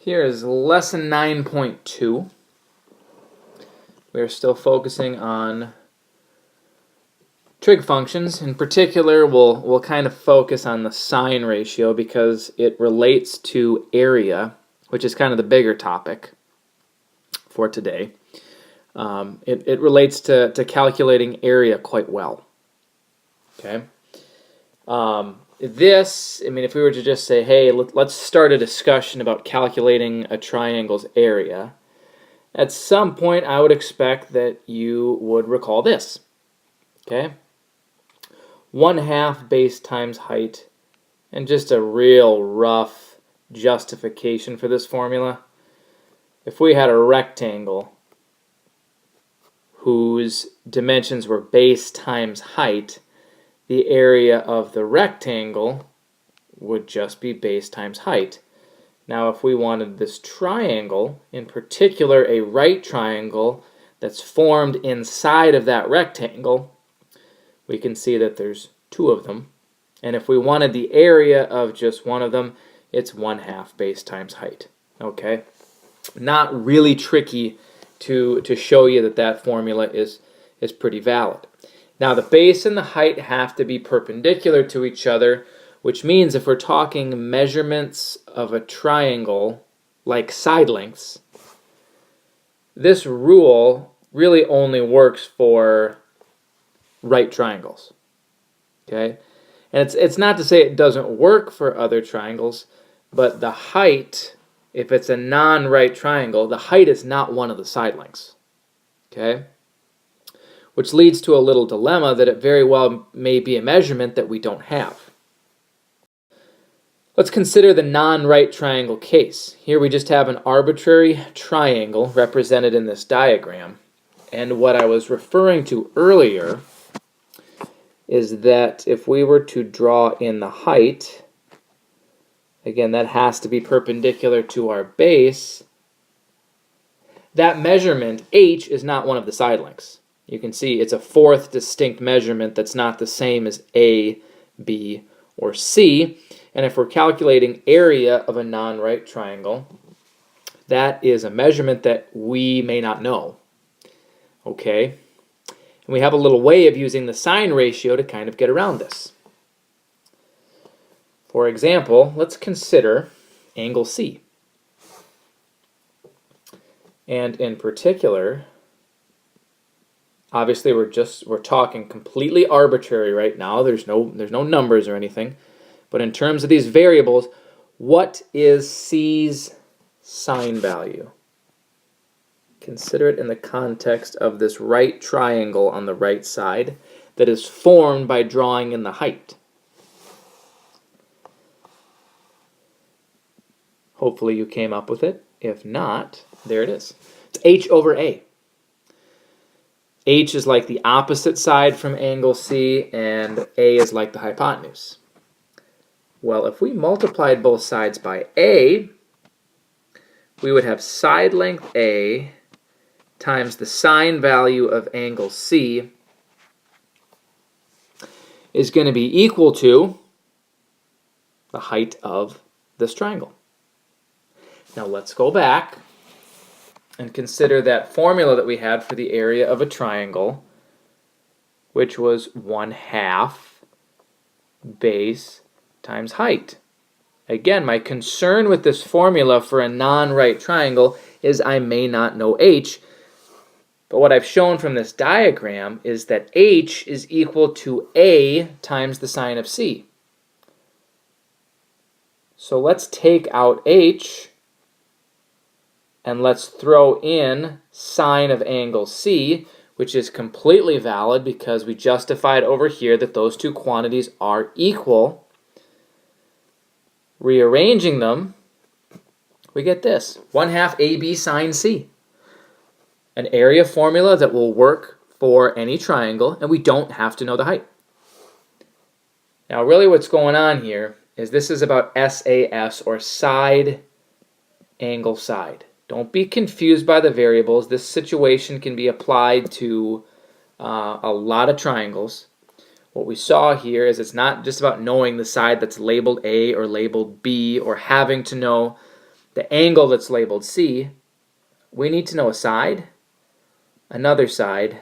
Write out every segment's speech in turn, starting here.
Here is lesson 9.2. We are still focusing on trig functions. In particular, we'll kind of focus on the sine ratio because it relates to area, which is kind of the bigger topic for today. It relates to calculating area quite well. Okay. If we were to just say, hey, let's start a discussion about calculating a triangle's area, at some point I would expect that you would recall this. Okay? 1/2 base times height, and just a real rough justification for this formula. If we had a rectangle whose dimensions were base times height, the area of the rectangle would just be base times height. Now, if we wanted this triangle, in particular a right triangle that's formed inside of that rectangle, we can see that there's two of them. And if we wanted the area of just one of them, it's 1/2 base times height. Okay? Not really tricky to show you that formula is pretty valid. Now, the base and the height have to be perpendicular to each other, which means if we're talking measurements of a triangle, like side lengths, this rule really only works for right triangles. Okay? And it's not to say it doesn't work for other triangles, but the height, if it's a non-right triangle, the height is not one of the side lengths. Okay? Which leads to a little dilemma that it very well may be a measurement that we don't have. Let's consider the non-right triangle case. Here we just have an arbitrary triangle represented in this diagram. And what I was referring to earlier is that if we were to draw in the height, again, that has to be perpendicular to our base, that measurement, h, is not one of the side lengths. You can see it's a fourth distinct measurement that's not the same as A, B, or C. And if we're calculating area of a non-right triangle, that is a measurement that we may not know. Okay? And we have a little way of using the sine ratio to kind of get around this. For example, let's consider angle C. And in particular, obviously we're talking completely arbitrary right now. There's no numbers or anything. But in terms of these variables, what is C's sine value? Consider it in the context of this right triangle on the right side that is formed by drawing in the height. Hopefully you came up with it. If not, there it is. It's h over a. H is like the opposite side from angle C, and A is like the hypotenuse. Well, if we multiplied both sides by A, we would have side length A times the sine value of angle C is going to be equal to the height of this triangle. Now let's go back and consider that formula that we had for the area of a triangle, which was 1/2 base times height. Again, my concern with this formula for a non-right triangle is I may not know h, but what I've shown from this diagram is that h is equal to a times the sine of c. So let's take out h, and let's throw in sine of angle C, which is completely valid because we justified over here that those two quantities are equal. Rearranging them, we get this, 1/2 AB sine C. An area formula that will work for any triangle, and we don't have to know the height. Now really what's going on here is this is about SAS, or side angle side. Don't be confused by the variables. This situation can be applied to a lot of triangles. What we saw here is it's not just about knowing the side that's labeled A or labeled B, or having to know the angle that's labeled C, we need to know a side, another side,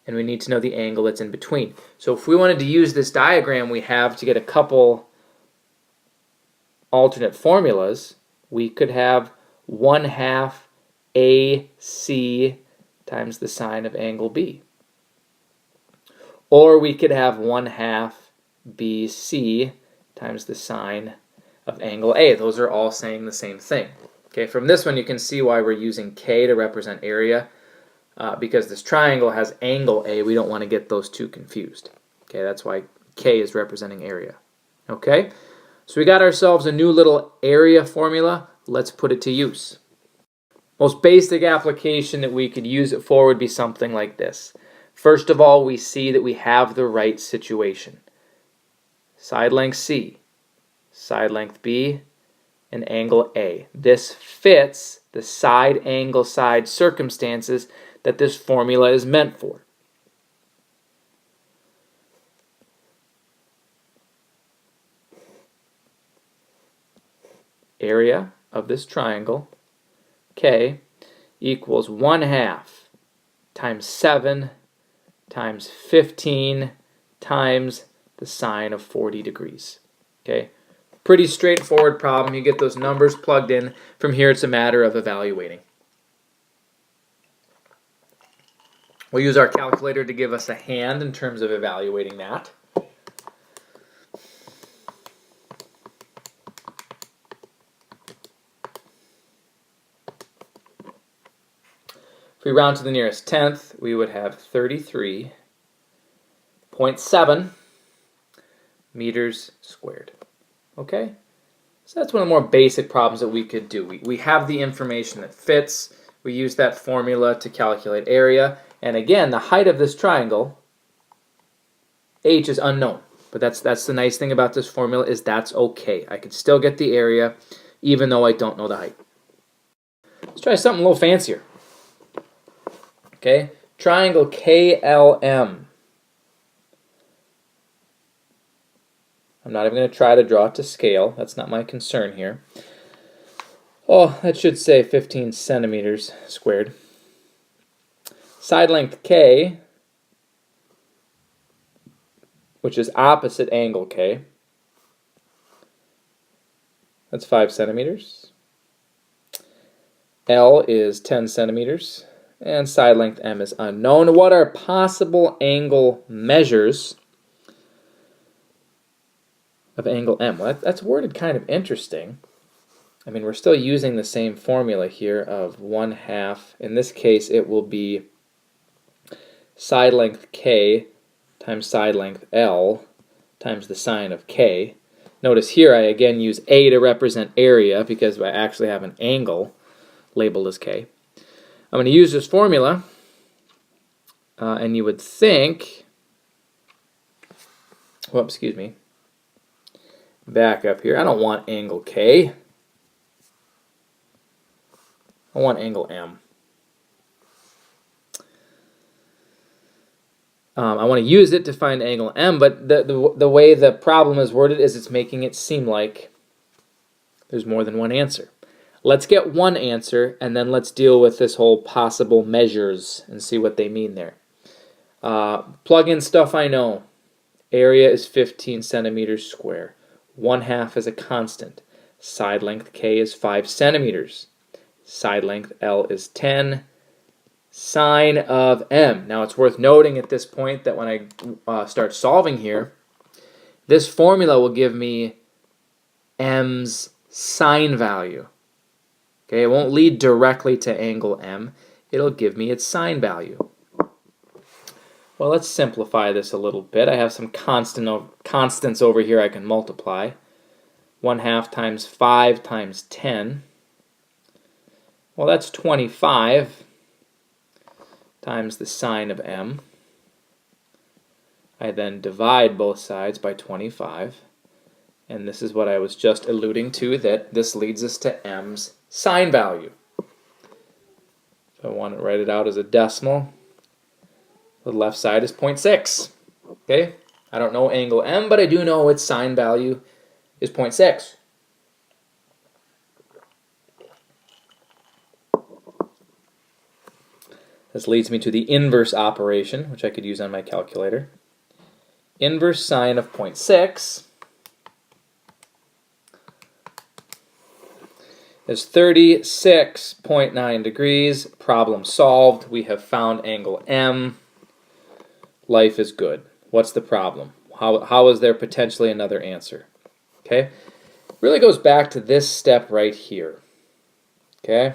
and we need to know the angle that's in between. So if we wanted to use this diagram we have to get a couple alternate formulas, we could have 1/2 AC times the sine of angle B. Or we could have 1/2 BC times the sine of angle A. Those are all saying the same thing. Okay, from this one you can see why we're using K to represent area, because this triangle has angle A. We don't want to get those two confused. Okay, that's why K is representing area. Okay, so we got ourselves a new little area formula. Let's put it to use. Most basic application that we could use it for would be something like this. First of all, we see that we have the right situation. Side length C, side length B, and angle A. This fits the side angle side circumstances that this formula is meant for. Area of this triangle, K, equals 1/2 times 7 times 15 times the sine of 40 degrees. Okay, pretty straightforward problem. You get those numbers plugged in. From here, it's a matter of evaluating. We'll use our calculator to give us a hand in terms of evaluating that. If we round to the nearest tenth, we would have 33.7 meters squared. Okay? So that's one of the more basic problems that we could do. We have the information that fits. We use that formula to calculate area. And again, the height of this triangle, h, is unknown. But that's the nice thing about this formula, is that's okay. I could still get the area even though I don't know the height. Let's try something a little fancier. Okay, triangle KLM. I'm not even going to try to draw it to scale. That's not my concern here. Oh, that should say 15 centimeters squared. Side length K, which is opposite angle K, that's 5 centimeters. L is 10 centimeters. And side length M is unknown. What are possible angle measures of angle M? Well, that's worded kind of interesting. I mean, we're still using the same formula here of 1/2. In this case, it will be side length K times side length L times the sine of K. Notice here I again use A to represent area because I actually have an angle labeled as K. I'm going to use this formula, and you would think, well, excuse me, back up here. I don't want angle K. I want angle M. I want to use it to find angle M, but the way the problem is worded is it's making it seem like there's more than one answer. Let's get one answer, and then let's deal with this whole possible measures and see what they mean there. Plug in stuff I know. Area is 15 centimeters square. 1/2 is a constant. Side length K is 5 centimeters. Side length L is 10. Sine of M. Now it's worth noting at this point that when I start solving here, this formula will give me M's sine value. Okay, it won't lead directly to angle M. It'll give me its sine value. Well, let's simplify this a little bit. I have some constants over here I can multiply. 1/2 times 5 times 10. Well, that's 25 times the sine of M. I then divide both sides by 25. And this is what I was just alluding to, that this leads us to M's sine value. If I want to write it out as a decimal, the left side is 0.6. Okay? I don't know angle M, but I do know its sine value is 0.6. This leads me to the inverse operation, which I could use on my calculator. Inverse sine of 0.6 is 36.9 degrees. Problem solved. We have found angle M. Life is good. What's the problem? How is there potentially another answer? Okay? Really goes back to this step right here. Okay?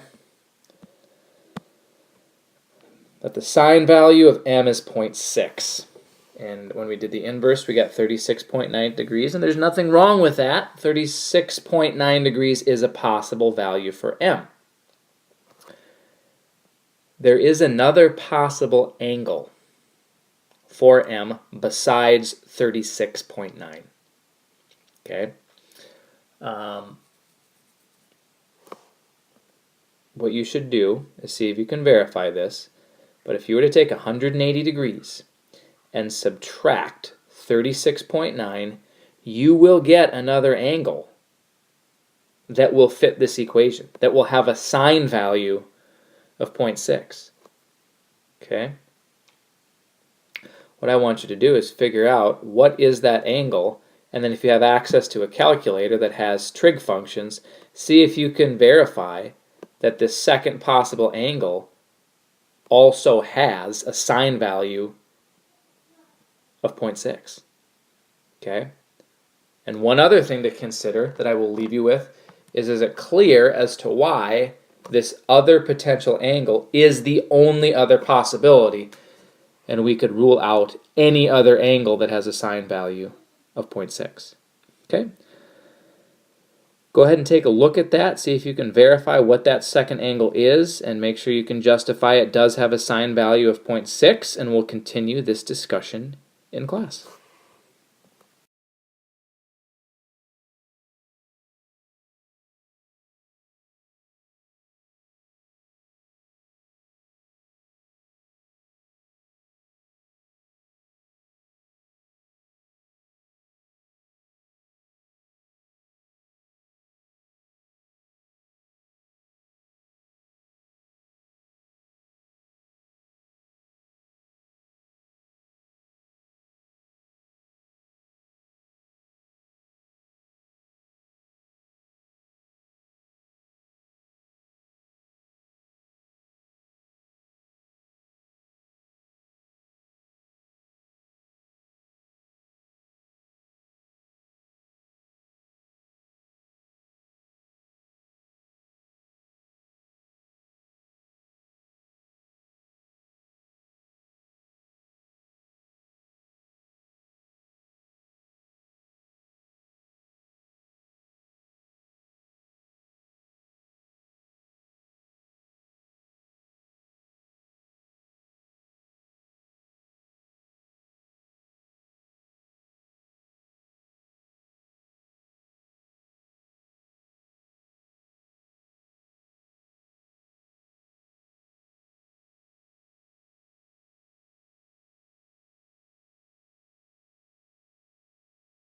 That the sine value of M is 0.6. And when we did the inverse, we got 36.9 degrees, and there's nothing wrong with that. 36.9 degrees is a possible value for M. There is another possible angle for M besides 36.9. Okay? What you should do is see if you can verify this, but if you were to take 180 degrees and subtract 36.9, you will get another angle that will fit this equation, that will have a sine value of 0.6. Okay? What I want you to do is figure out what is that angle, and then if you have access to a calculator that has trig functions, see if you can verify that this second possible angle also has a sine value of 0.6. Okay? And one other thing to consider that I will leave you with is it clear as to why this other potential angle is the only other possibility, and we could rule out any other angle that has a sine value of 0.6. Okay? Go ahead and take a look at that, see if you can verify what that second angle is, and make sure you can justify it does have a sine value of 0.6, and we'll continue this discussion in class.